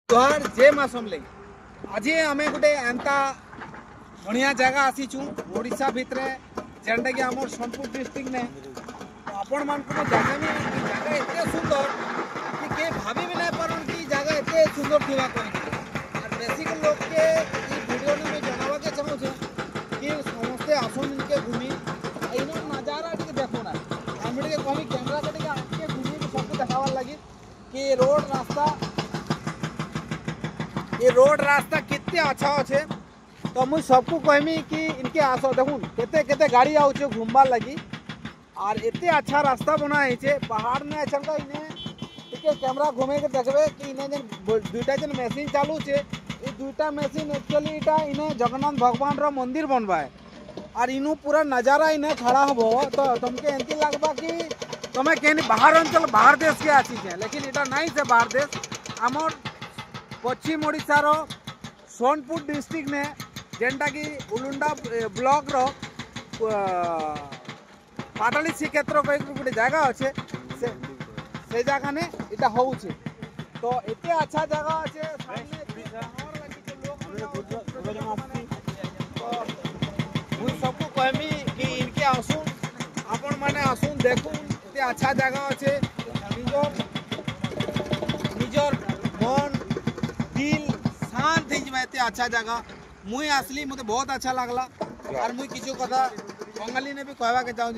जोहार जय माँ समले आज आम गोटे एंता बढ़िया जगह आसीचु ओडिशा भितर जेनटा कि आम सोनपुर डिस्ट्रिक्ट ने आपण मान जगह में जगह एते सुंदर कि के भाभी भी नहीं पारन कि जगह एते सुंदर थिबा कहि बेसिक लोग के ई वीडियो ने मैं जनावा के चाहू छे कि समस्त आसन इनके घूमी इनो नजारा के देखो ना हम के कहीं कैमरा के आके घूमी सब देखावा लगी कि रोड रास्ता कितने अच्छा अच्छे तो मुझे सबको कहमी कि इनके आस देखुन केते केते गाड़ी आउचे घूमबार लगी और एते अच्छा रास्ता बना है पहाड़ में अच्छा इन्हें टिके कैमरा घूमे के देखबे कि इन्हें जन दुईटा जन मशीन चालू छे ये दुईटा मशीन एक्चुअली इटा इन्हें जगन्नाथ भगवान रो मंदिर बनवा है और इनु पूरा नजारा इन्हें खड़ा हबो तो तुमके एंती लगबा कि तुम्हें कहीं बाहर अंचल बाहर देश के आसी छे लेकिन इटा नहीं से बाहर देश आमर पश्चिम ओडिशार सोनपुर डिस्ट्रिक्ट ने जेनटा कि उलुंडा ब्लॉक रो पाटाली श्रीक्षेत्र गोटे जगह अच्छे से जगह ने इटा होउछे तो एते अच्छा जगह अच्छे सबको कहमी कि इनके आसुन आपण माने आसुन देखुन एते अच्छा जगह अच्छे निजर मन दिल शांत हो अच्छा जगह मुई आसली मते बहुत अच्छा लगला और मुई किछु कथा बंगाली ने भी कहवा के चाहूँ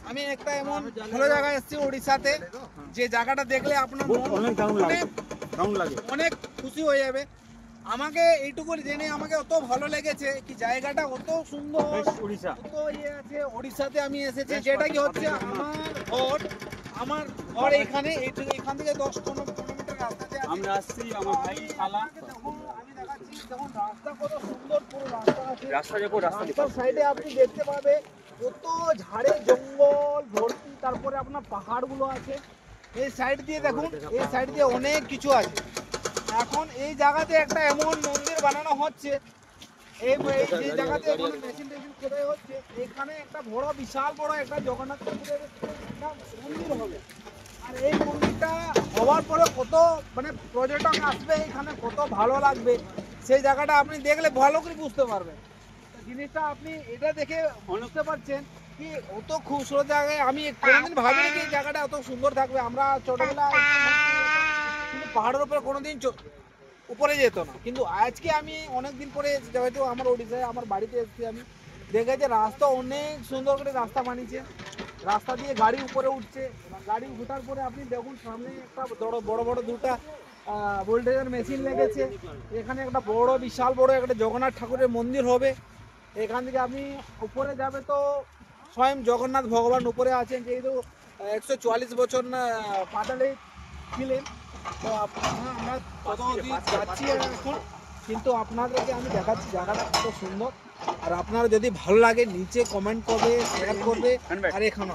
আমি একটা এমন ভালো জায়গা এসেছি ওড়িশাতে যে জায়গাটা দেখলে আপনার অনেক খুশি হয়ে যাবে আমাকে এইটুকু জেনে আমাকে অত ভালো লেগেছে কি জায়গাটা অত সুন্দর ওড়িশা অত ইয়ে আছে ওড়িশাতে আমি এসেছি যেটা কি হচ্ছে আমার ঘর এখানে এখান থেকে 10 কিলোমিটার রাস্তা আছে আমরা আসছি আমার ভাই শালা আমি দেখাচ্ছি দেখুন রাস্তা কত সুন্দর পুরো রাস্তা আছে রাস্তার সাইডে আপনি দেখতে পাবে কত ঝাড়ে জঙ্গল ভর্তি তারপরে আপনার পাহাড়গুলো আছে এই সাইড দিয়ে দেখুন এই সাইড দিয়ে অনেক কিছু আছে এখন এই জায়গাতে একটা এমন মন্দির বানানো হচ্ছে এই যে জায়গাতে এখন মেশিন খোদাই হচ্ছে এখানে একটা বড় বিশাল বড় একটা জগন্নাথ ঠাকুরের মন্দির হবে আর এই মন্দিরটা হওয়ার পরে কত মানে পর্যটক আসবে এখানে কত ভালো লাগবে সেই জায়গাটা আপনি দেখলে ভালো করে বুঝতে পারবেন জিনিসটা আপনি এটা দেখে বুঝতে পারছেন কি অত খুবসুরত জায়গায় আমি কোনোদিন ভাবিনি যে এই জায়গাটা এত সুন্দর থাকবে আমরা ছোটবেলায় কিন্তু পাহাড়ের উপরে কোনোদিন উপরে যেত না কিন্তু আজকে আমি অনেক দিন পরে যেহেতু আমার ওড়িশায় আমার বাড়িতে এসেছি আমি দেখে যে রাস্তা অনেক সুন্দর করে রাস্তা বানিয়েছে রাস্তা দিয়ে গাড়ি উপরে উঠছে গাড়ি উঠার পরে আপনি দেখুন সামনে একটা বড় বড় দুটা ভোল্টেজের মেশিন লেগেছে এখানে একটা বড় বিশাল বড় একটা জগন্নাথ ঠাকুরের মন্দির হবে এখান থেকে আপনি উপরে যাবে তো স্বয়ং জগন্নাথ ভগবান উপরে আছেন যেহেতু 144 বছর না পাতালে ছিলেন তো আমরা কত যাচ্ছি এখন কিন্তু আপনাদেরকে আমি দেখাচ্ছি জায়গাটা কত সুন্দর আর আপনারা যদি ভালো লাগে নিচে কমেন্ট করবে শেয়ার করবে আর এখানে